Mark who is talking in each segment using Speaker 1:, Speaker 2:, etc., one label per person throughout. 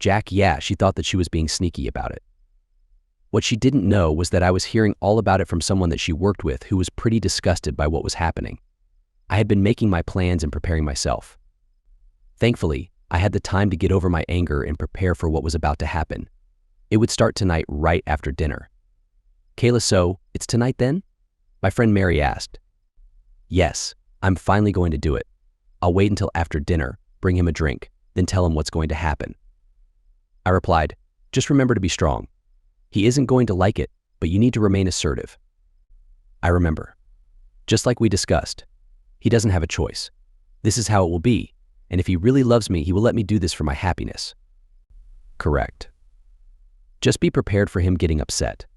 Speaker 1: Jack, yeah, she thought that she was being sneaky about it. What she didn't know was that I was hearing all about it from someone that she worked with who was pretty disgusted by what was happening. I had been making my plans and preparing myself. Thankfully, I had the time to get over my anger and prepare for what was about to happen. It would start tonight right after dinner. Kayla, so it's tonight then? My friend Mary asked. Yes, I'm finally going to do it. I'll wait until after dinner, bring him a drink, then tell him what's going to happen. I replied, just remember to be strong. He isn't going to like it, but you need to remain assertive. I remember. Just like we discussed, he doesn't have a choice. This is how it will be, and if he really loves me, he will let me do this for my happiness. Correct. Just be prepared for him getting upset.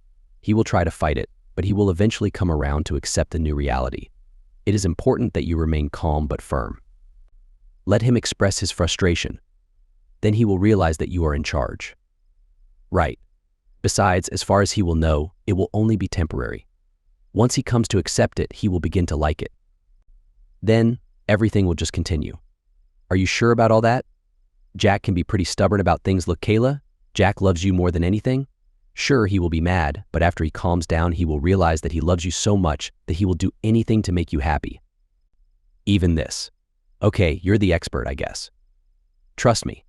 Speaker 1: He will try to fight it, but he will eventually come around to accept the new reality. It is important that you remain calm but firm. Let him express his frustration. Then he will realize that you are in charge. Right. Besides, as far as he will know, it will only be temporary. Once he comes to accept it, he will begin to like it. Then, everything will just continue. Are you sure about all that? Jack can be pretty stubborn about things. Look, Kayla, Jack loves you more than anything. Sure, he will be mad, but after he calms down, he will realize that he loves you so much that he will do anything to make you happy. Even this. Okay, you're the expert, I guess. Trust me.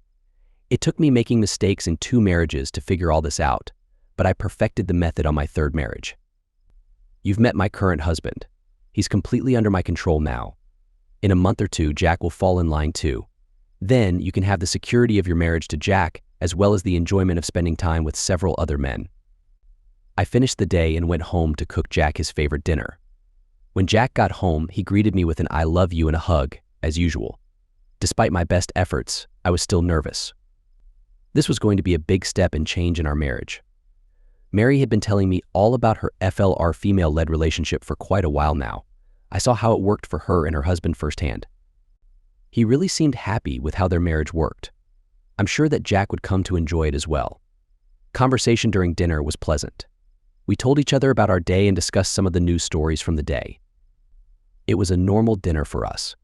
Speaker 1: It took me making mistakes in 2 marriages to figure all this out, but I perfected the method on my 3rd marriage. You've met my current husband. He's completely under my control now. In a month or 2, Jack will fall in line too. Then you can have the security of your marriage to Jack, as well as the enjoyment of spending time with several other men. I finished the day and went home to cook Jack his favorite dinner. When Jack got home, he greeted me with an "I love you" and a hug, as usual. Despite my best efforts, I was still nervous. This was going to be a big step and change in our marriage. Mary had been telling me all about her FLR female-led relationship for quite a while now. I saw how it worked for her and her husband firsthand. He really seemed happy with how their marriage worked. I'm sure that Jack would come to enjoy it as well. Conversation during dinner was pleasant. We told each other about our day and discussed some of the news stories from the day. It was a normal dinner for us.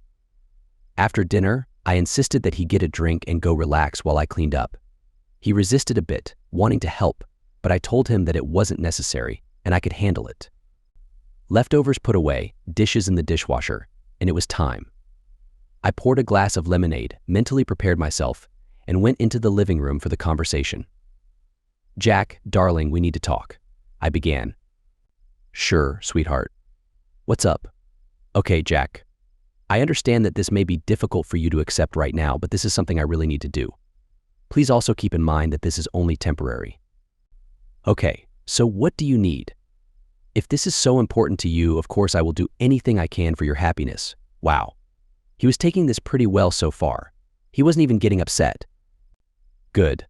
Speaker 1: After dinner, I insisted that he get a drink and go relax while I cleaned up. He resisted a bit, wanting to help, but I told him that it wasn't necessary and I could handle it. Leftovers put away, dishes in the dishwasher, and it was time. I poured a glass of lemonade, mentally prepared myself, and went into the living room for the conversation. Jack, darling, we need to talk. I began. Sure, sweetheart. What's up? Okay, Jack. I understand that this may be difficult for you to accept right now, but this is something I really need to do. Please also keep in mind that this is only temporary. Okay, so what do you need? If this is so important to you, of course I will do anything I can for your happiness. Wow. He was taking this pretty well so far. He wasn't even getting upset. Good.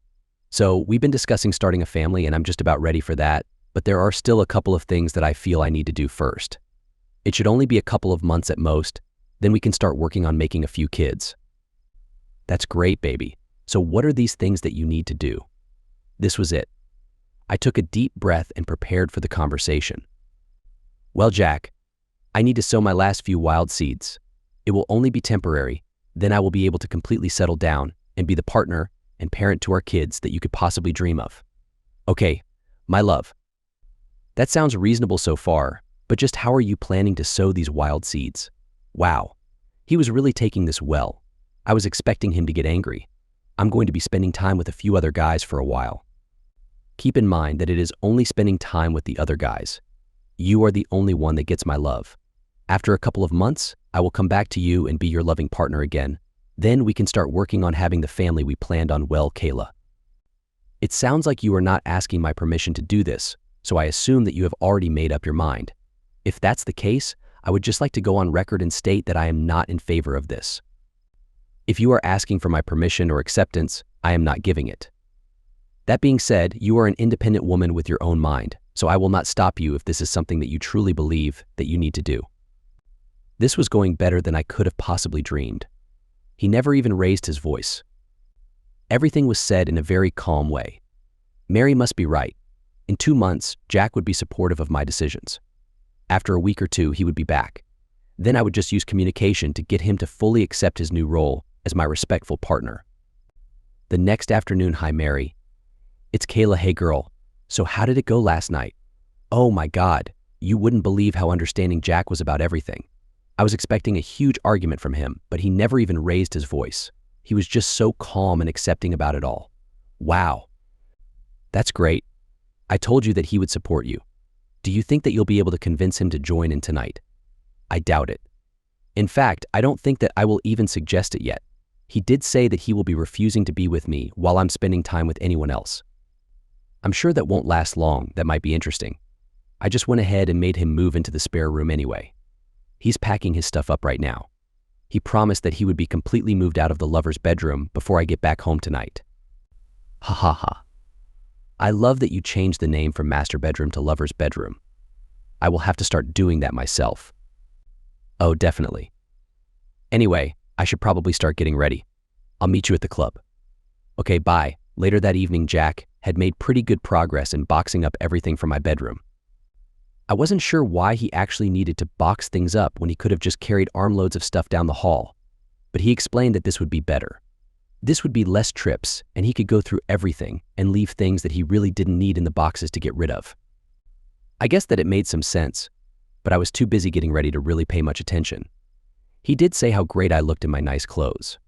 Speaker 1: So we've been discussing starting a family and I'm just about ready for that, but there are still a couple of things that I feel I need to do first. It should only be a couple of months at most, then we can start working on making a few kids. That's great, baby. So what are these things that you need to do? This was it. I took a deep breath and prepared for the conversation. Well, Jack, I need to sow my last few wild seeds. It will only be temporary, then I will be able to completely settle down and be the partner and parent to our kids that you could possibly dream of. Okay, my love. That sounds reasonable so far, but just how are you planning to sow these wild seeds? Wow, he was really taking this well. I was expecting him to get angry. I'm going to be spending time with a few other guys for a while. Keep in mind that it is only spending time with the other guys. You are the only one that gets my love. After a couple of months, I will come back to you and be your loving partner again. Then we can start working on having the family we planned on. Well, Kayla. It sounds like you are not asking my permission to do this, so I assume that you have already made up your mind. If that's the case, I would just like to go on record and state that I am not in favor of this. If you are asking for my permission or acceptance, I am not giving it. That being said, you are an independent woman with your own mind, so I will not stop you if this is something that you truly believe that you need to do. This was going better than I could have possibly dreamed. He never even raised his voice. Everything was said in a very calm way. Mary must be right. In 2 months, Jack would be supportive of my decisions. After a week or 2, he would be back. Then I would just use communication to get him to fully accept his new role as my respectful partner. The next afternoon, hi Mary. It's Kayla, hey girl. So how did it go last night? Oh my God, you wouldn't believe how understanding Jack was about everything. I was expecting a huge argument from him, but he never even raised his voice. He was just so calm and accepting about it all. Wow. That's great. I told you that he would support you. Do you think that you'll be able to convince him to join in tonight? I doubt it. In fact, I don't think that I will even suggest it yet. He did say that he will be refusing to be with me while I'm spending time with anyone else. I'm sure that won't last long. That might be interesting. I just went ahead and made him move into the spare room anyway. He's packing his stuff up right now. He promised that he would be completely moved out of the lover's bedroom before I get back home tonight. Ha ha ha. I love that you changed the name from master bedroom to lover's bedroom. I will have to start doing that myself. Oh, definitely. Anyway, I should probably start getting ready. I'll meet you at the club. Okay, bye. Later that evening, Jack had made pretty good progress in boxing up everything from my bedroom. I wasn't sure why he actually needed to box things up when he could have just carried armloads of stuff down the hall, but he explained that this would be better. This would be less trips, and he could go through everything and leave things that he really didn't need in the boxes to get rid of. I guess that it made some sense, but I was too busy getting ready to really pay much attention. He did say how great I looked in my nice clothes.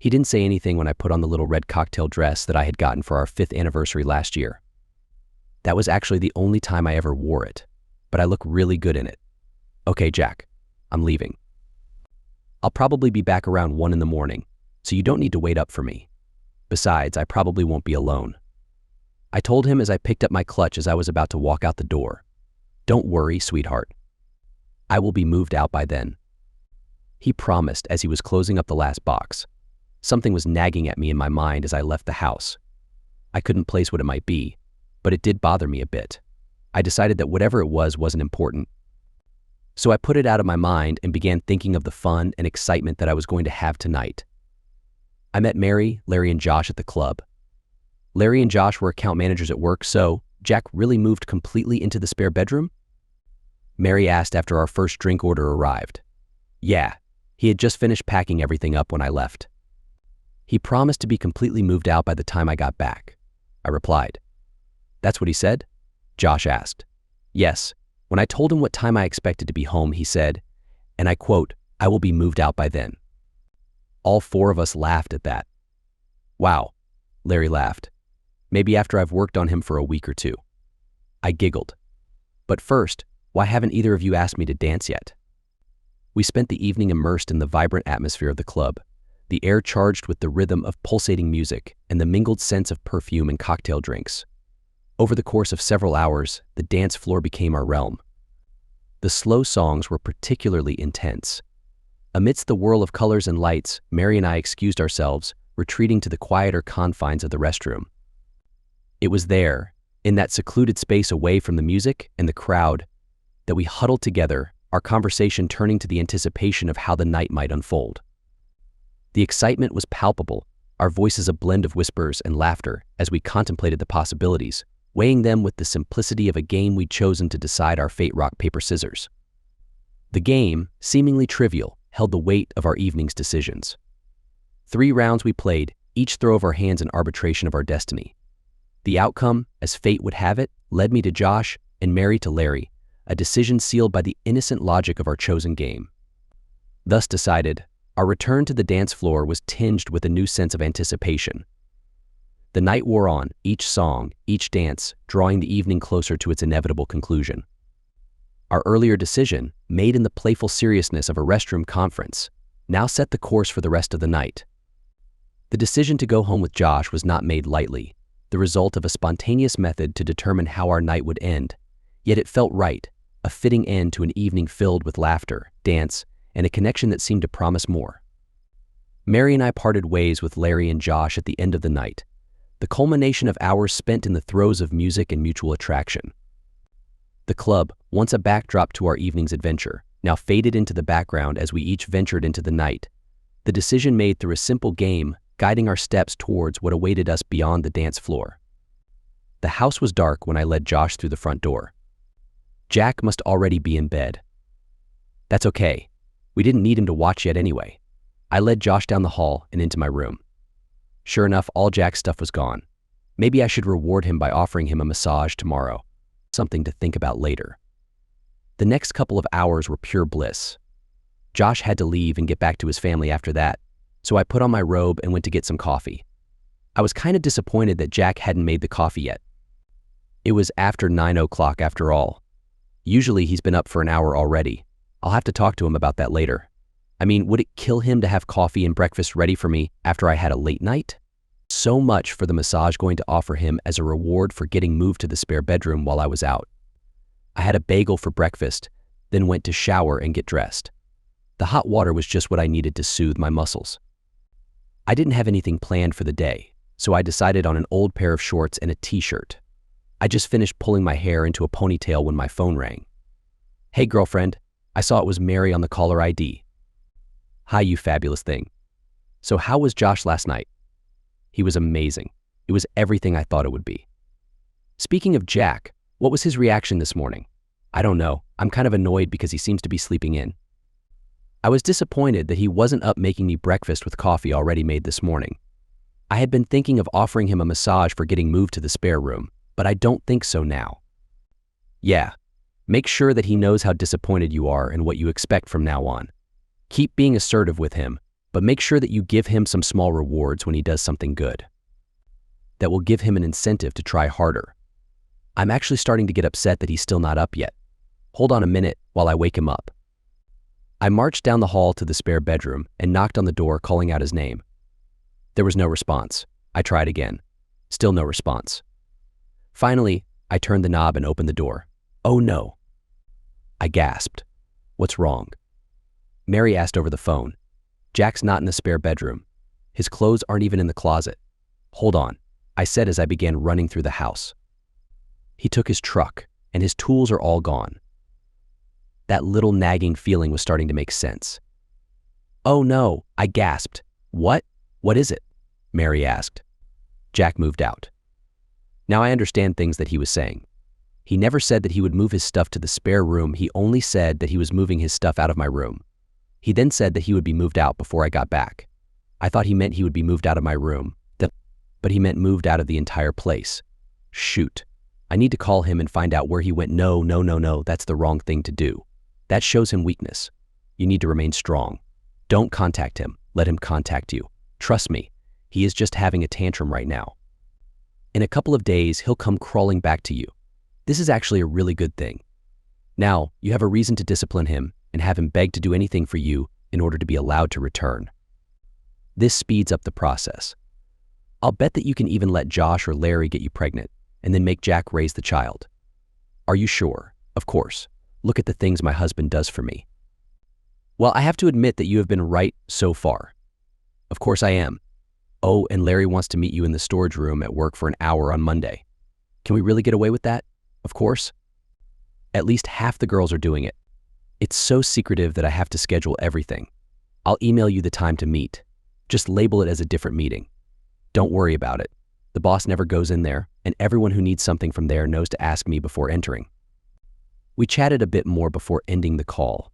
Speaker 1: He didn't say anything when I put on the little red cocktail dress that I had gotten for our 5th anniversary last year. That was actually the only time I ever wore it, but I look really good in it. Okay, Jack, I'm leaving. I'll probably be back around 1 in the morning, so you don't need to wait up for me. Besides, I probably won't be alone. I told him as I picked up my clutch as I was about to walk out the door. Don't worry, sweetheart. I will be moved out by then. He promised as he was closing up the last box. Something was nagging at me in my mind as I left the house. I couldn't place what it might be, but it did bother me a bit. I decided that whatever it was wasn't important. So I put it out of my mind and began thinking of the fun and excitement that I was going to have tonight. I met Mary, Larry, and Josh at the club. Larry and Josh were account managers at work, so Jack really moved completely into the spare bedroom? Mary asked after our first drink order arrived. Yeah, he had just finished packing everything up when I left. He promised to be completely moved out by the time I got back. I replied. That's what he said? Josh asked. Yes. When I told him what time I expected to be home, he said, and I quote, I will be moved out by then. All 4 of us laughed at that. Wow, Larry laughed. Maybe after I've worked on him for a week or 2. I giggled. But first, why haven't either of you asked me to dance yet? We spent the evening immersed in the vibrant atmosphere of the club, the air charged with the rhythm of pulsating music and the mingled scents of perfume and cocktail drinks. Over the course of several hours, the dance floor became our realm. The slow songs were particularly intense. Amidst the whirl of colors and lights, Mary and I excused ourselves, retreating to the quieter confines of the restroom. It was there, in that secluded space away from the music and the crowd, that we huddled together, our conversation turning to the anticipation of how the night might unfold. The excitement was palpable, our voices a blend of whispers and laughter as we contemplated the possibilities, weighing them with the simplicity of a game we'd chosen to decide our fate rock, paper, scissors. The game, seemingly trivial, held the weight of our evening's decisions. 3 rounds we played, each throw of our hands in arbitration of our destiny. The outcome, as fate would have it, led me to Josh and Mary to Larry, a decision sealed by the innocent logic of our chosen game. Thus decided, our return to the dance floor was tinged with a new sense of anticipation. The night wore on, each song, each dance, drawing the evening closer to its inevitable conclusion. Our earlier decision, made in the playful seriousness of a restroom conference, now set the course for the rest of the night. The decision to go home with Josh was not made lightly, the result of a spontaneous method to determine how our night would end, yet it felt right, a fitting end to an evening filled with laughter, dance, and a connection that seemed to promise more. Mary and I parted ways with Larry and Josh at the end of the night, the culmination of hours spent in the throes of music and mutual attraction. The club, once a backdrop to our evening's adventure, now faded into the background as we each ventured into the night, the decision made through a simple game guiding our steps towards what awaited us beyond the dance floor. The house was dark when I led Josh through the front door. Jack must already be in bed. That's okay. We didn't need him to watch yet anyway. I led Josh down the hall and into my room. Sure enough, all Jack's stuff was gone. Maybe I should reward him by offering him a massage tomorrow. Something to think about later. The next couple of hours were pure bliss. Josh had to leave and get back to his family after that, so I put on my robe and went to get some coffee. I was kind of disappointed that Jack hadn't made the coffee yet. It was after 9 o'clock after all. Usually he's been up for an hour already. I'll have to talk to him about that later. I mean, would it kill him to have coffee and breakfast ready for me after I had a late night? So much for the massage going to offer him as a reward for getting moved to the spare bedroom while I was out. I had a bagel for breakfast, then went to shower and get dressed. The hot water was just what I needed to soothe my muscles. I didn't have anything planned for the day, so I decided on an old pair of shorts and a t-shirt. I just finished pulling my hair into a ponytail when my phone rang. Hey girlfriend, I saw it was Mary on the caller ID. Hi, you fabulous thing. So how was Josh last night? He was amazing. It was everything I thought it would be. Speaking of Jack, what was his reaction this morning? I don't know. I'm kind of annoyed because he seems to be sleeping in. I was disappointed that he wasn't up making me breakfast with coffee already made this morning. I had been thinking of offering him a massage for getting moved to the spare room, but I don't think so now. Yeah, make sure that he knows how disappointed you are and what you expect from now on. Keep being assertive with him, but make sure that you give him some small rewards when he does something good. That will give him an incentive to try harder. I'm actually starting to get upset that he's still not up yet. Hold on a minute while I wake him up. I marched down the hall to the spare bedroom and knocked on the door calling out his name. There was no response. I tried again. Still no response. Finally, I turned the knob and opened the door. Oh no. I gasped. What's wrong? Mary asked over the phone. Jack's not in the spare bedroom. His clothes aren't even in the closet. Hold on, I said as I began running through the house. He took his truck, and his tools are all gone. That little nagging feeling was starting to make sense. Oh no, I gasped. What? What is it? Mary asked. Jack moved out. Now I understand things that he was saying. He never said that he would move his stuff to the spare room. He only said that he was moving his stuff out of my room. He then said that he would be moved out before I got back. I thought he meant he would be moved out of my room, but he meant moved out of the entire place. Shoot. I need to call him and find out where he went. No, that's the wrong thing to do. That shows him weakness. You need to remain strong. Don't contact him. Let him contact you. Trust me, he is just having a tantrum right now. In a couple of days, he'll come crawling back to you. This is actually a really good thing. Now, you have a reason to discipline him and have him beg to do anything for you in order to be allowed to return. This speeds up the process. I'll bet that you can even let Josh or Larry get you pregnant and then make Jack raise the child. Are you sure? Of course. Look at the things my husband does for me. Well, I have to admit that you have been right so far. Of course I am. Oh, and Larry wants to meet you in the storage room at work for an hour on Monday. Can we really get away with that? Of course. At least half the girls are doing it. It's so secretive that I have to schedule everything. I'll email you the time to meet. Just label it as a different meeting. Don't worry about it. The boss never goes in there, and everyone who needs something from there knows to ask me before entering. We chatted a bit more before ending the call.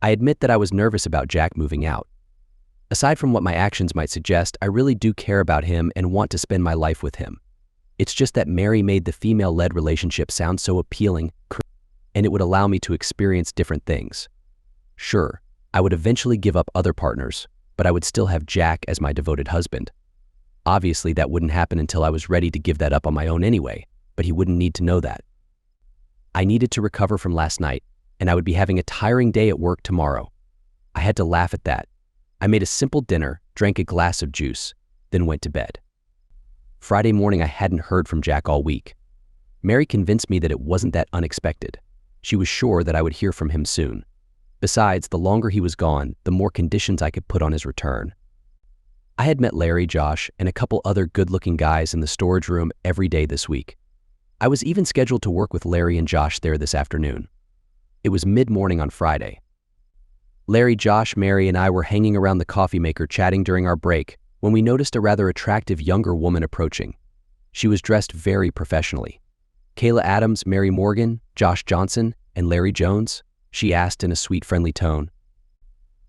Speaker 1: I admit that I was nervous about Jack moving out. Aside from what my actions might suggest, I really do care about him and want to spend my life with him. It's just that Mary made the female-led relationship sound so appealing, and it would allow me to experience different things. Sure, I would eventually give up other partners, but I would still have Jack as my devoted husband. Obviously, that wouldn't happen until I was ready to give that up on my own anyway, but he wouldn't need to know that. I needed to recover from last night, and I would be having a tiring day at work tomorrow. I had to laugh at that. I made a simple dinner, drank a glass of juice, then went to bed. Friday morning, I hadn't heard from Jack all week. Mary convinced me that it wasn't that unexpected. She was sure that I would hear from him soon. Besides, the longer he was gone, the more conditions I could put on his return. I had met Larry, Josh, and a couple other good-looking guys in the storage room every day this week. I was even scheduled to work with Larry and Josh there this afternoon. It was mid-morning on Friday. Larry, Josh, Mary, and I were hanging around the coffee maker chatting during our break when we noticed a rather attractive younger woman approaching. She was dressed very professionally. Kayla Adams, Mary Morgan, Josh Johnson, and Larry Jones? She asked in a sweet, friendly tone.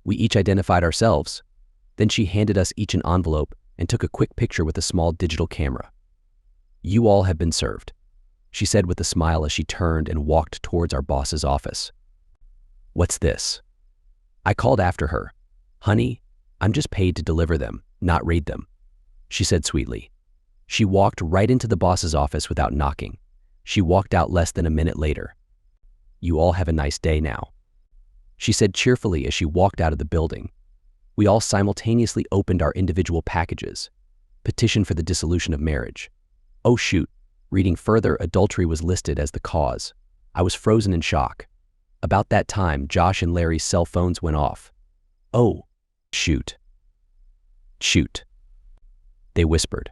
Speaker 1: We each identified ourselves. Then she handed us each an envelope and took a quick picture with a small digital camera. "You all have been served," she said with a smile as she turned and walked towards our boss's office. "What's this?" I called after her. "Honey, I'm just paid to deliver them, not read them," she said sweetly. She walked right into the boss's office without knocking. She walked out less than a minute later. "You all have a nice day now," she said cheerfully as she walked out of the building. We all simultaneously opened our individual packages. Petition for the dissolution of marriage. Oh shoot, reading further, adultery was listed as the cause. I was frozen in shock. About that time, Josh and Larry's cell phones went off. "Oh, shoot. Shoot," they whispered.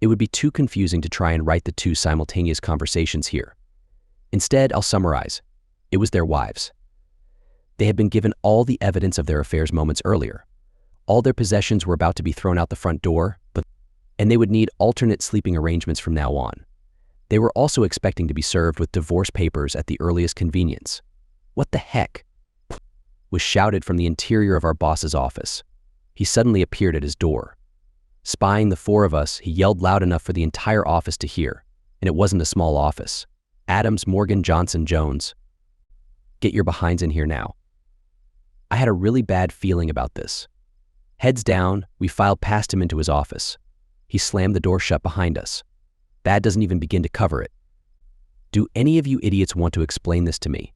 Speaker 1: It would be too confusing to try and write the two simultaneous conversations here. Instead, I'll summarize. It was their wives. They had been given all the evidence of their affairs moments earlier. All their possessions were about to be thrown out the front door, and they would need alternate sleeping arrangements from now on. They were also expecting to be served with divorce papers at the earliest convenience. "What the heck?" was shouted from the interior of our boss's office. He suddenly appeared at his door. Spying the four of us, he yelled loud enough for the entire office to hear, and it wasn't a small office. "Adams, Morgan, Johnson, Jones. Get your behinds in here now." I had a really bad feeling about this. Heads down, we filed past him into his office. He slammed the door shut behind us. That doesn't even begin to cover it. "Do any of you idiots want to explain this to me?"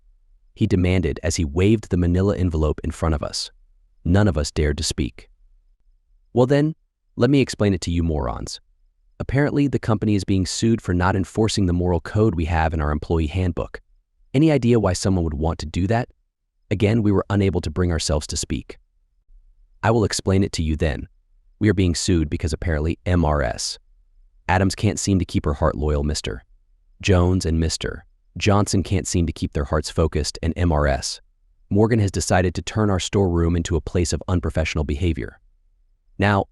Speaker 1: he demanded as he waved the manila envelope in front of us. None of us dared to speak. "Well then, let me explain it to you morons. Apparently, the company is being sued for not enforcing the moral code we have in our employee handbook. Any idea why someone would want to do that?" Again, we were unable to bring ourselves to speak. "I will explain it to you then. We are being sued because apparently MRS. Adams can't seem to keep her heart loyal, Mr. Jones and Mr. Johnson can't seem to keep their hearts focused, and MRS. Morgan has decided to turn our storeroom into a place of unprofessional behavior. Now,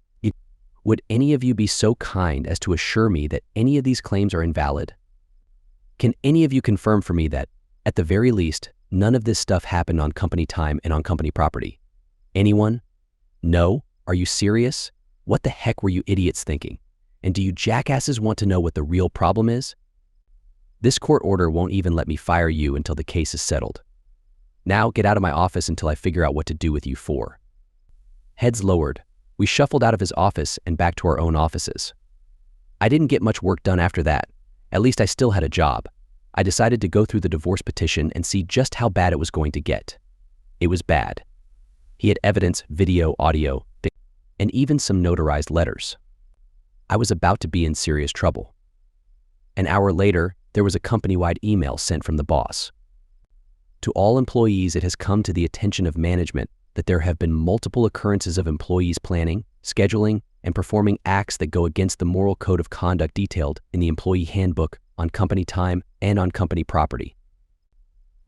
Speaker 1: would any of you be so kind as to assure me that any of these claims are invalid? Can any of you confirm for me that, at the very least, none of this stuff happened on company time and on company property? Anyone? No? Are you serious? What the heck were you idiots thinking? And do you jackasses want to know what the real problem is? This court order won't even let me fire you until the case is settled. Now get out of my office until I figure out what to do with you four." Heads lowered, we shuffled out of his office and back to our own offices. I didn't get much work done after that. At least I still had a job. I decided to go through the divorce petition and see just how bad it was going to get. It was bad. He had evidence, video, audio, and even some notarized letters. I was about to be in serious trouble. An hour later, there was a company-wide email sent from the boss. "To all employees, it has come to the attention of management that there have been multiple occurrences of employees planning, scheduling, and performing acts that go against the moral code of conduct detailed in the employee handbook on company time and on company property.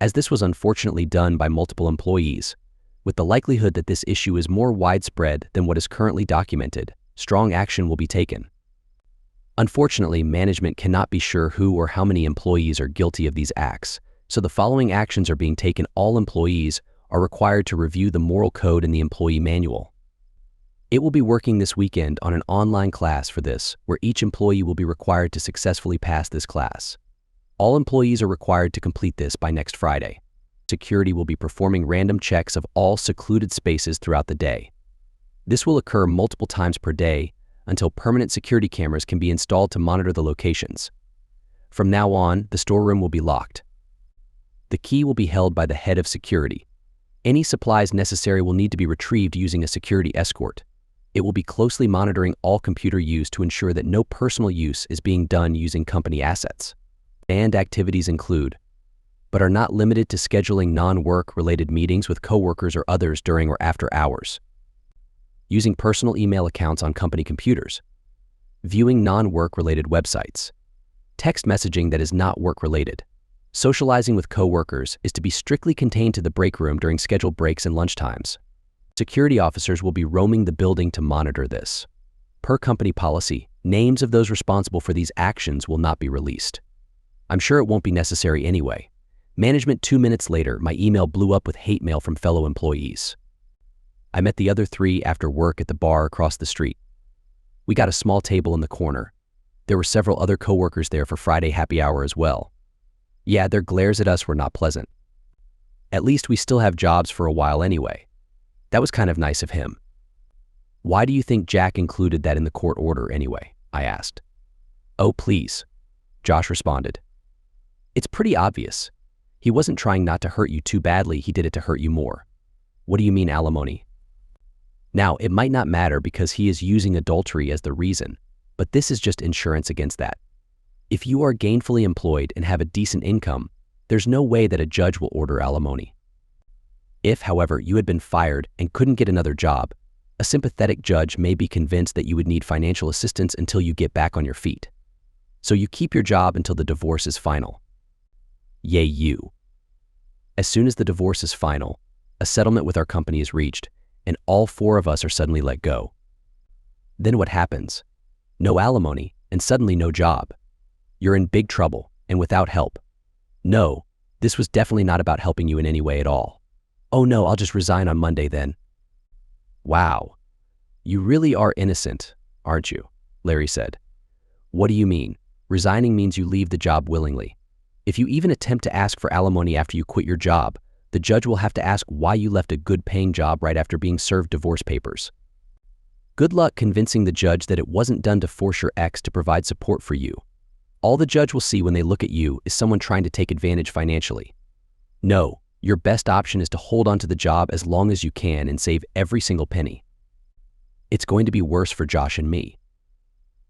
Speaker 1: As this was unfortunately done by multiple employees, with the likelihood that this issue is more widespread than what is currently documented, strong action will be taken. Unfortunately, management cannot be sure who or how many employees are guilty of these acts, so the following actions are being taken. All employees are required to review the moral code in the employee manual. It will be working this weekend on an online class for this, where each employee will be required to successfully pass this class. All employees are required to complete this by next Friday. Security will be performing random checks of all secluded spaces throughout the day. This will occur multiple times per day until permanent security cameras can be installed to monitor the locations. From now on, the storeroom will be locked. The key will be held by the head of security. Any supplies necessary will need to be retrieved using a security escort. It will be closely monitoring all computer use to ensure that no personal use is being done using company assets. And activities include, but are not limited to scheduling non-work related meetings with coworkers or others during or after hours, using personal email accounts on company computers, viewing non-work related websites, text messaging that is not work related. Socializing with coworkers is to be strictly contained to the break room during scheduled breaks and lunchtimes. Security officers will be roaming the building to monitor this. Per company policy, names of those responsible for these actions will not be released. I'm sure it won't be necessary anyway. Management 2 minutes later, my email blew up with hate mail from fellow employees. I met the other three after work at the bar across the street. We got a small table in the corner. There were several other coworkers there for Friday happy hour as well. Yeah, their glares at us were not pleasant. At least we still have jobs for a while anyway. That was kind of nice of him. Why do you think Jack included that in the court order anyway? I asked. Oh, please, Josh responded. It's pretty obvious. He wasn't trying not to hurt you too badly, he did it to hurt you more. What do you mean alimony? Now, it might not matter because he is using adultery as the reason, but this is just insurance against that. If you are gainfully employed and have a decent income, there's no way that a judge will order alimony. If, however, you had been fired and couldn't get another job, a sympathetic judge may be convinced that you would need financial assistance until you get back on your feet. So you keep your job until the divorce is final. Yay you. As soon as the divorce is final, a settlement with our company is reached, and all 4 of us are suddenly let go. Then what happens? No alimony, and suddenly no job. You're in big trouble, and without help. No, this was definitely not about helping you in any way at all. Oh no, I'll just resign on Monday then. Wow. You really are innocent, aren't you? Larry said. What do you mean? Resigning means you leave the job willingly. If you even attempt to ask for alimony after you quit your job, the judge will have to ask why you left a good-paying job right after being served divorce papers. Good luck convincing the judge that it wasn't done to force your ex to provide support for you. All the judge will see when they look at you is someone trying to take advantage financially. No, your best option is to hold on to the job as long as you can and save every single penny. It's going to be worse for Josh and me.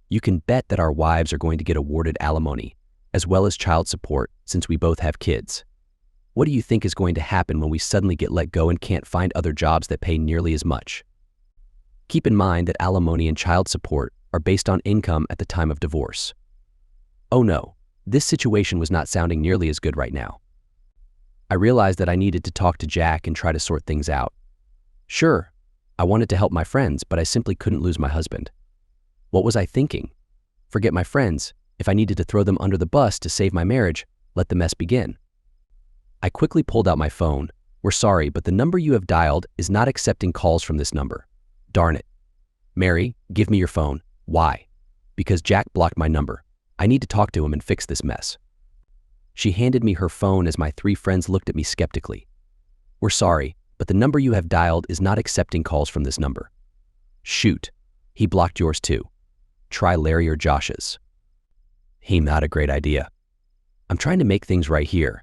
Speaker 1: You can bet that our wives are going to get awarded alimony, as well as child support, since we both have kids. What do you think is going to happen when we suddenly get let go and can't find other jobs that pay nearly as much? Keep in mind that alimony and child support are based on income at the time of divorce. Oh no, this situation was not sounding nearly as good right now. I realized that I needed to talk to Jack and try to sort things out. Sure, I wanted to help my friends, but I simply couldn't lose my husband. What was I thinking? Forget my friends. If I needed to throw them under the bus to save my marriage, let the mess begin. I quickly pulled out my phone. We're sorry, but the number you have dialed is not accepting calls from this number. Darn it. Mary, give me your phone. Why? Because Jack blocked my number. I need to talk to him and fix this mess. She handed me her phone as my 3 friends looked at me skeptically. We're sorry, but the number you have dialed is not accepting calls from this number. Shoot, he blocked yours too. Try Larry or Josh's. Not a great idea. I'm trying to make things right here.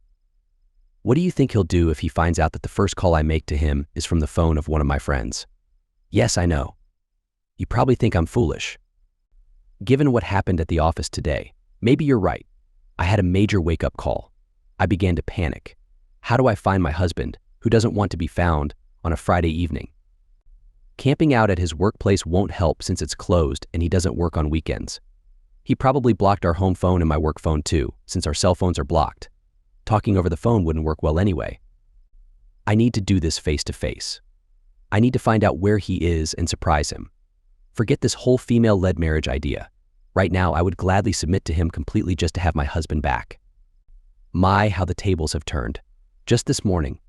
Speaker 1: What do you think he'll do if he finds out that the first call I make to him is from the phone of one of my friends? Yes, I know. You probably think I'm foolish. Given what happened at the office today, maybe you're right. I had a major wake-up call. I began to panic. How do I find my husband, who doesn't want to be found, on a Friday evening? Camping out at his workplace won't help since it's closed and he doesn't work on weekends. He probably blocked our home phone and my work phone too, since our cell phones are blocked. Talking over the phone wouldn't work well anyway. I need to do this face-to-face. I need to find out where he is and surprise him. Forget this whole female-led marriage idea. Right now, I would gladly submit to him completely just to have my husband back. My, how the tables have turned. Just this morning,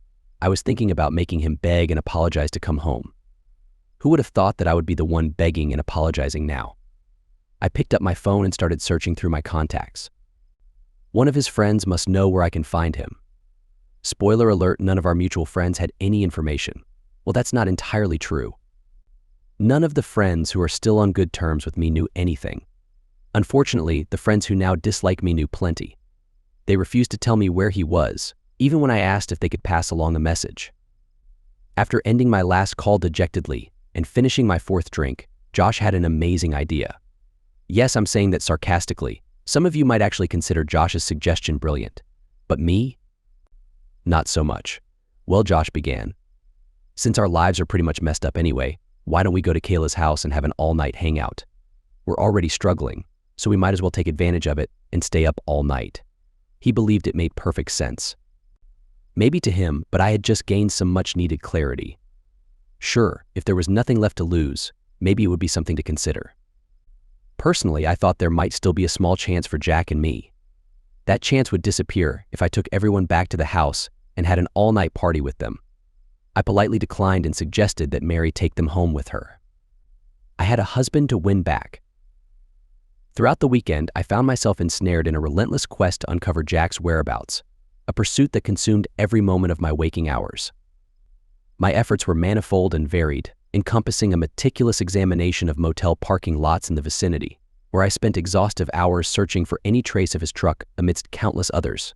Speaker 1: I was thinking about making him beg and apologize to come home. Who would have thought that I would be the one begging and apologizing now? I picked up my phone and started searching through my contacts. One of his friends must know where I can find him. Spoiler alert, none of our mutual friends had any information. Well, that's not entirely true. None of the friends who are still on good terms with me knew anything. Unfortunately, the friends who now dislike me knew plenty. They refused to tell me where he was, even when I asked if they could pass along a message. After ending my last call dejectedly and finishing my 4th drink, Josh had an amazing idea. Yes, I'm saying that sarcastically. Some of you might actually consider Josh's suggestion brilliant. But me? Not so much. Well, Josh began. Since our lives are pretty much messed up anyway, why don't we go to Kayla's house and have an all-night hangout? We're already struggling, so we might as well take advantage of it and stay up all night. He believed it made perfect sense. Maybe to him, but I had just gained some much-needed clarity. Sure, if there was nothing left to lose, maybe it would be something to consider. Personally, I thought there might still be a small chance for Jack and me. That chance would disappear if I took everyone back to the house and had an all-night party with them. I politely declined and suggested that Mary take them home with her. I had a husband to win back. Throughout the weekend, I found myself ensnared in a relentless quest to uncover Jack's whereabouts, a pursuit that consumed every moment of my waking hours. My efforts were manifold and varied, encompassing a meticulous examination of motel parking lots in the vicinity, where I spent exhaustive hours searching for any trace of his truck amidst countless others.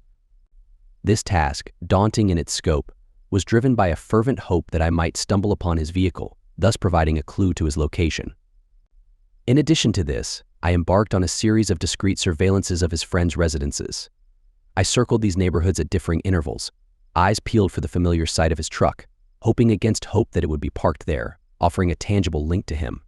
Speaker 1: This task, daunting in its scope, was driven by a fervent hope that I might stumble upon his vehicle, thus providing a clue to his location. In addition to this, I embarked on a series of discreet surveillances of his friends' residences. I circled these neighborhoods at differing intervals, eyes peeled for the familiar sight of his truck, hoping against hope that it would be parked there, offering a tangible link to him.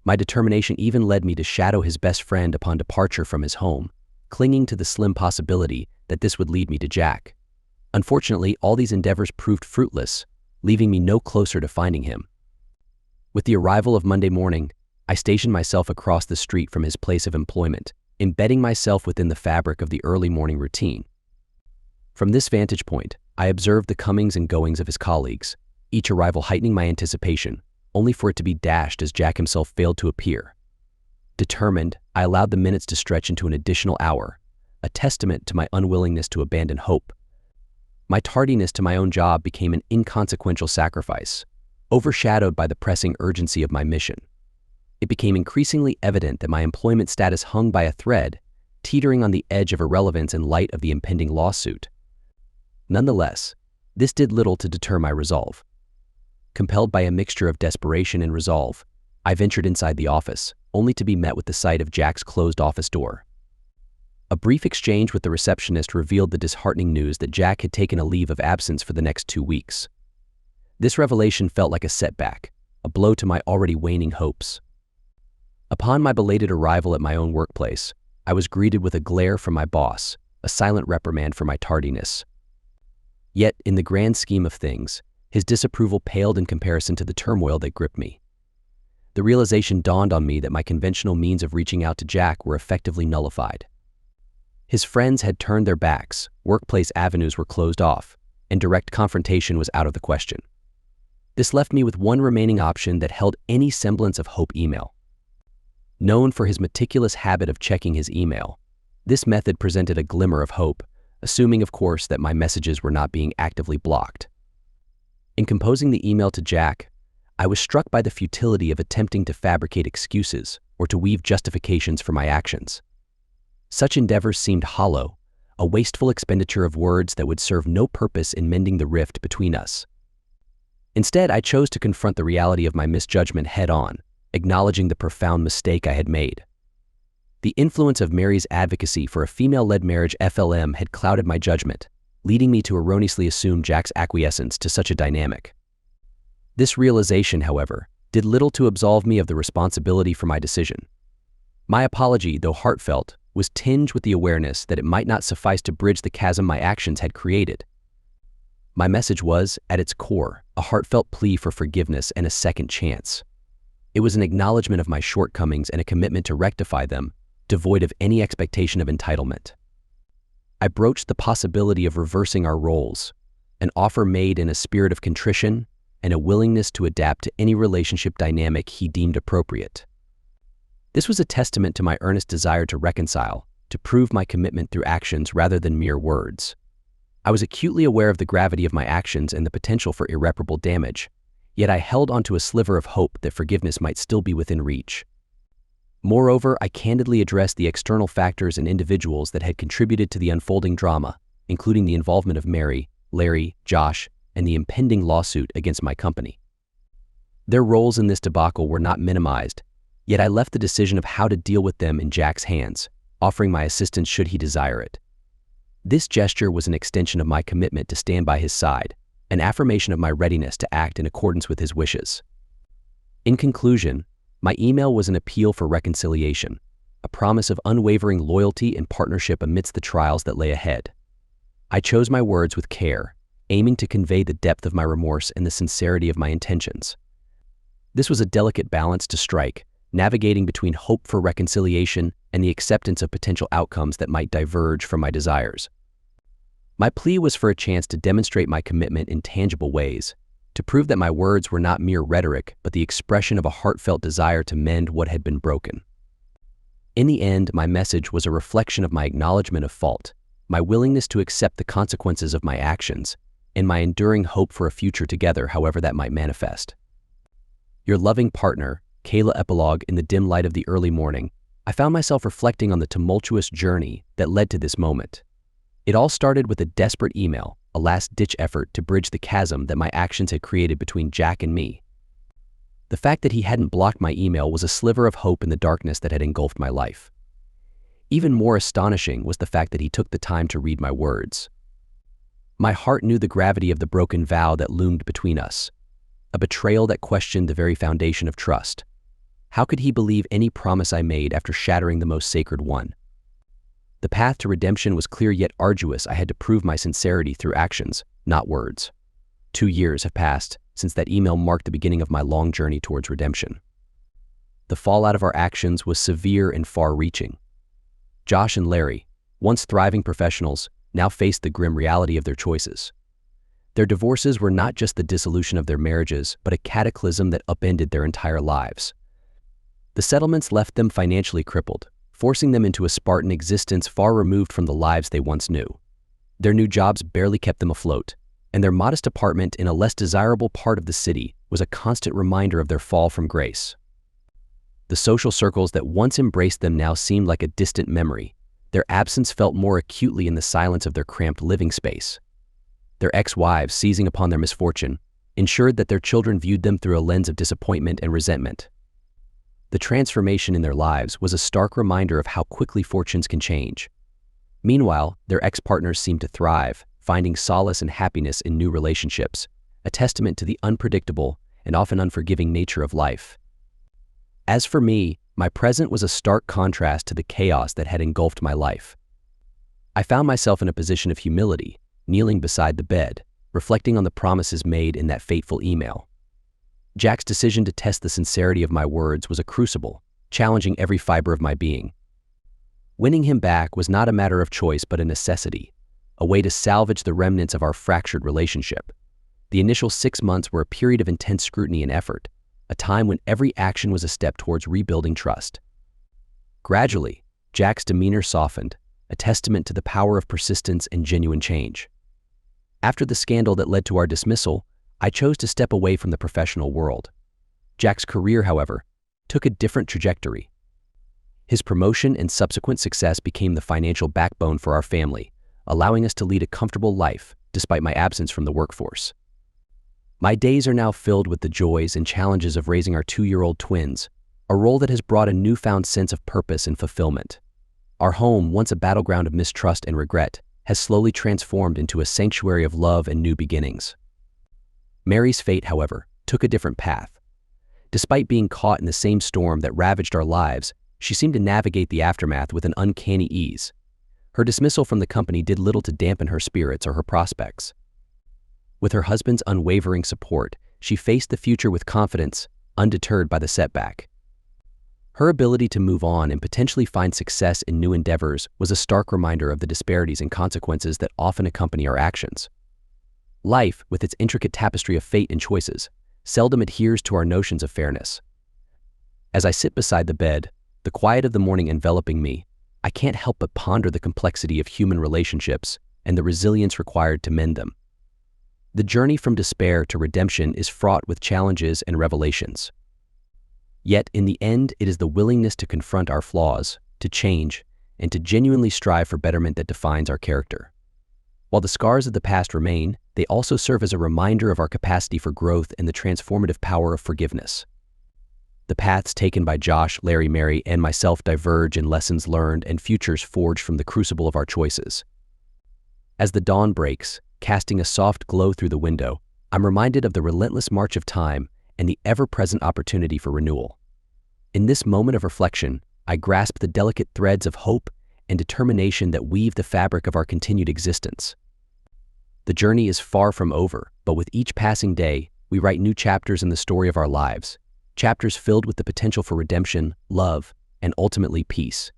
Speaker 1: My determination even led me to shadow his best friend upon departure from his home, clinging to the slim possibility that this would lead me to Jack. Unfortunately, all these endeavors proved fruitless, leaving me no closer to finding him. With the arrival of Monday morning, I stationed myself across the street from his place of employment, embedding myself within the fabric of the early morning routine. From this vantage point, I observed the comings and goings of his colleagues, each arrival heightening my anticipation, only for it to be dashed as Jack himself failed to appear. Determined, I allowed the minutes to stretch into an additional hour, a testament to my unwillingness to abandon hope. My tardiness to my own job became an inconsequential sacrifice, overshadowed by the pressing urgency of my mission. It became increasingly evident that my employment status hung by a thread, teetering on the edge of irrelevance in light of the impending lawsuit. Nonetheless, this did little to deter my resolve. Compelled by a mixture of desperation and resolve, I ventured inside the office, only to be met with the sight of Jack's closed office door. A brief exchange with the receptionist revealed the disheartening news that Jack had taken a leave of absence for the next 2 weeks. This revelation felt like a setback, a blow to my already waning hopes. Upon my belated arrival at my own workplace, I was greeted with a glare from my boss, a silent reprimand for my tardiness. Yet, in the grand scheme of things, his disapproval paled in comparison to the turmoil that gripped me. The realization dawned on me that my conventional means of reaching out to Jack were effectively nullified. His friends had turned their backs, workplace avenues were closed off, and direct confrontation was out of the question. This left me with one remaining option that held any semblance of hope: email. Known for his meticulous habit of checking his email, this method presented a glimmer of hope, assuming, of course, that my messages were not being actively blocked. In composing the email to Jack, I was struck by the futility of attempting to fabricate excuses or to weave justifications for my actions. Such endeavors seemed hollow, a wasteful expenditure of words that would serve no purpose in mending the rift between us. Instead, I chose to confront the reality of my misjudgment head-on, acknowledging the profound mistake I had made. The influence of Mary's advocacy for a female-led marriage (FLM) had clouded my judgment, leading me to erroneously assume Jack's acquiescence to such a dynamic. This realization, however, did little to absolve me of the responsibility for my decision. My apology, though heartfelt, was tinged with the awareness that it might not suffice to bridge the chasm my actions had created. My message was, at its core, a heartfelt plea for forgiveness and a second chance. It was an acknowledgement of my shortcomings and a commitment to rectify them, devoid of any expectation of entitlement. I broached the possibility of reversing our roles, an offer made in a spirit of contrition and a willingness to adapt to any relationship dynamic he deemed appropriate. This was a testament to my earnest desire to reconcile, to prove my commitment through actions rather than mere words. I was acutely aware of the gravity of my actions and the potential for irreparable damage, yet I held onto a sliver of hope that forgiveness might still be within reach. Moreover, I candidly addressed the external factors and individuals that had contributed to the unfolding drama, including the involvement of Mary, Larry, Josh, and the impending lawsuit against my company. Their roles in this debacle were not minimized, yet I left the decision of how to deal with them in Jack's hands, offering my assistance should he desire it. This gesture was an extension of my commitment to stand by his side, an affirmation of my readiness to act in accordance with his wishes. In conclusion, my email was an appeal for reconciliation, a promise of unwavering loyalty and partnership amidst the trials that lay ahead. I chose my words with care, aiming to convey the depth of my remorse and the sincerity of my intentions. This was a delicate balance to strike, navigating between hope for reconciliation and the acceptance of potential outcomes that might diverge from my desires. My plea was for a chance to demonstrate my commitment in tangible ways, to prove that my words were not mere rhetoric but the expression of a heartfelt desire to mend what had been broken. In the end, my message was a reflection of my acknowledgement of fault, my willingness to accept the consequences of my actions, and my enduring hope for a future together, however that might manifest. Your loving partner, Kayla. Epilogue. In the dim light of the early morning, I found myself reflecting on the tumultuous journey that led to this moment. It all started with a desperate email, a last-ditch effort to bridge the chasm that my actions had created between Jack and me. The fact that he hadn't blocked my email was a sliver of hope in the darkness that had engulfed my life. Even more astonishing was the fact that he took the time to read my words. My heart knew the gravity of the broken vow that loomed between us, a betrayal that questioned the very foundation of trust. How could he believe any promise I made after shattering the most sacred one? The path to redemption was clear yet arduous. I had to prove my sincerity through actions, not words. 2 years have passed since that email marked the beginning of my long journey towards redemption. The fallout of our actions was severe and far-reaching. Josh and Larry, once thriving professionals, now faced the grim reality of their choices. Their divorces were not just the dissolution of their marriages, but a cataclysm that upended their entire lives. The settlements left them financially crippled, forcing them into a Spartan existence far removed from the lives they once knew. Their new jobs barely kept them afloat, and their modest apartment in a less desirable part of the city was a constant reminder of their fall from grace. The social circles that once embraced them now seemed like a distant memory. Their absence felt more acutely in the silence of their cramped living space. Their ex-wives, seizing upon their misfortune, ensured that their children viewed them through a lens of disappointment and resentment. The transformation in their lives was a stark reminder of how quickly fortunes can change. Meanwhile, their ex-partners seemed to thrive, finding solace and happiness in new relationships, a testament to the unpredictable and often unforgiving nature of life. As for me, my present was a stark contrast to the chaos that had engulfed my life. I found myself in a position of humility, kneeling beside the bed, reflecting on the promises made in that fateful email. Jack's decision to test the sincerity of my words was a crucible, challenging every fiber of my being. Winning him back was not a matter of choice but a necessity, a way to salvage the remnants of our fractured relationship. The initial 6 months were a period of intense scrutiny and effort, a time when every action was a step towards rebuilding trust. Gradually, Jack's demeanor softened, a testament to the power of persistence and genuine change. After the scandal that led to our dismissal, I chose to step away from the professional world. Jack's career, however, took a different trajectory. His promotion and subsequent success became the financial backbone for our family, allowing us to lead a comfortable life despite my absence from the workforce. My days are now filled with the joys and challenges of raising our 2-year-old twins, a role that has brought a newfound sense of purpose and fulfillment. Our home, once a battleground of mistrust and regret, has slowly transformed into a sanctuary of love and new beginnings. Mary's fate, however, took a different path. Despite being caught in the same storm that ravaged our lives, she seemed to navigate the aftermath with an uncanny ease. Her dismissal from the company did little to dampen her spirits or her prospects. With her husband's unwavering support, she faced the future with confidence, undeterred by the setback. Her ability to move on and potentially find success in new endeavors was a stark reminder of the disparities and consequences that often accompany our actions. Life, with its intricate tapestry of fate and choices, seldom adheres to our notions of fairness. As I sit beside the bed, the quiet of the morning enveloping me, I can't help but ponder the complexity of human relationships and the resilience required to mend them. The journey from despair to redemption is fraught with challenges and revelations. Yet, in the end, it is the willingness to confront our flaws, to change, and to genuinely strive for betterment that defines our character. While the scars of the past remain, they also serve as a reminder of our capacity for growth and the transformative power of forgiveness. The paths taken by Josh, Larry, Mary, and myself diverge in lessons learned and futures forged from the crucible of our choices. As the dawn breaks, casting a soft glow through the window, I'm reminded of the relentless march of time and the ever-present opportunity for renewal. In this moment of reflection, I grasp the delicate threads of hope and determination that weave the fabric of our continued existence. The journey is far from over, but with each passing day, we write new chapters in the story of our lives, chapters filled with the potential for redemption, love, and ultimately peace.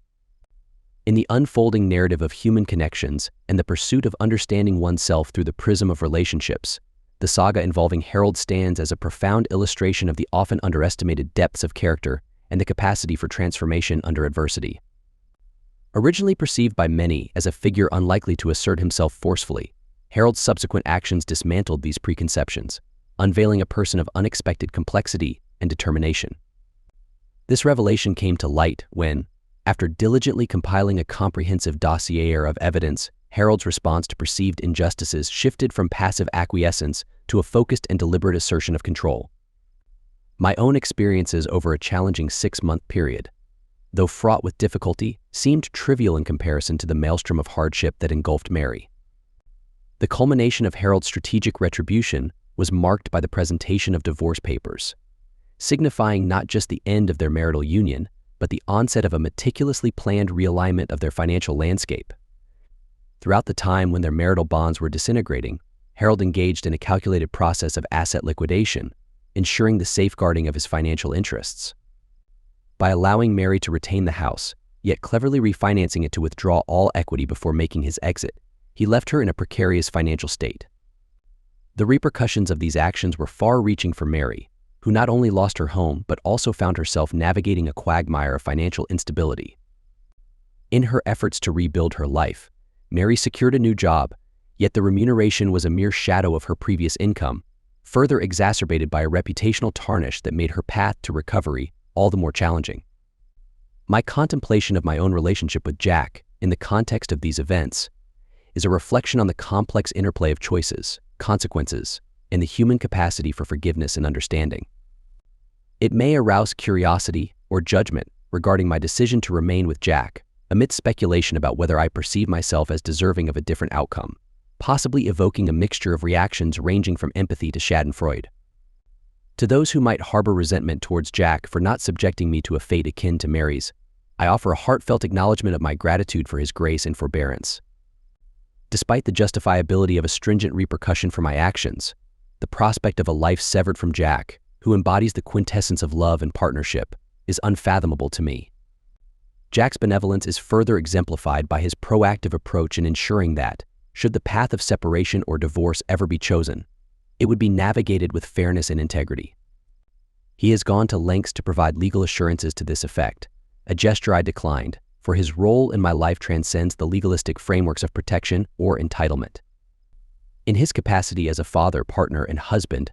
Speaker 1: In the unfolding narrative of human connections and the pursuit of understanding oneself through the prism of relationships, the saga involving Harold stands as a profound illustration of the often underestimated depths of character and the capacity for transformation under adversity. Originally perceived by many as a figure unlikely to assert himself forcefully, Harold's subsequent actions dismantled these preconceptions, unveiling a person of unexpected complexity and determination. This revelation came to light when, after diligently compiling a comprehensive dossier of evidence, Harold's response to perceived injustices shifted from passive acquiescence to a focused and deliberate assertion of control. My own experiences over a challenging 6-month period, though fraught with difficulty, seemed trivial in comparison to the maelstrom of hardship that engulfed Mary. The culmination of Harold's strategic retribution was marked by the presentation of divorce papers, signifying not just the end of their marital union, but the onset of a meticulously planned realignment of their financial landscape. Throughout the time when their marital bonds were disintegrating, Harold engaged in a calculated process of asset liquidation, ensuring the safeguarding of his financial interests. By allowing Mary to retain the house, yet cleverly refinancing it to withdraw all equity before making his exit, he left her in a precarious financial state. The repercussions of these actions were far-reaching for Mary, who not only lost her home but also found herself navigating a quagmire of financial instability. In her efforts to rebuild her life, Mary secured a new job, yet the remuneration was a mere shadow of her previous income, further exacerbated by a reputational tarnish that made her path to recovery all the more challenging. My contemplation of my own relationship with Jack, in the context of these events, is a reflection on the complex interplay of choices, consequences, and the human capacity for forgiveness and understanding. It may arouse curiosity or judgment regarding my decision to remain with Jack, amidst speculation about whether I perceive myself as deserving of a different outcome, possibly evoking a mixture of reactions ranging from empathy to schadenfreude. To those who might harbor resentment towards Jack for not subjecting me to a fate akin to Mary's, I offer a heartfelt acknowledgement of my gratitude for his grace and forbearance. Despite the justifiability of a stringent repercussion for my actions, the prospect of a life severed from Jack, who embodies the quintessence of love and partnership, is unfathomable to me. Jack's benevolence is further exemplified by his proactive approach in ensuring that, should the path of separation or divorce ever be chosen, it would be navigated with fairness and integrity. He has gone to lengths to provide legal assurances to this effect, a gesture I declined, for his role in my life transcends the legalistic frameworks of protection or entitlement. In his capacity as a father, partner, and husband,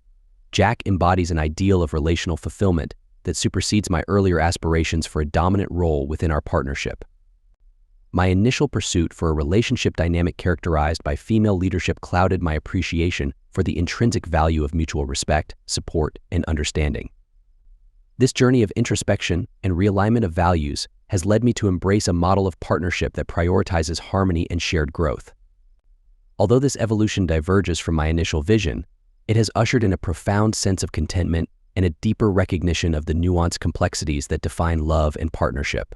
Speaker 1: Jack embodies an ideal of relational fulfillment that supersedes my earlier aspirations for a dominant role within our partnership. My initial pursuit for a relationship dynamic characterized by female leadership clouded my appreciation for the intrinsic value of mutual respect, support, and understanding. This journey of introspection and realignment of values has led me to embrace a model of partnership that prioritizes harmony and shared growth. Although this evolution diverges from my initial vision, it has ushered in a profound sense of contentment and a deeper recognition of the nuanced complexities that define love and partnership.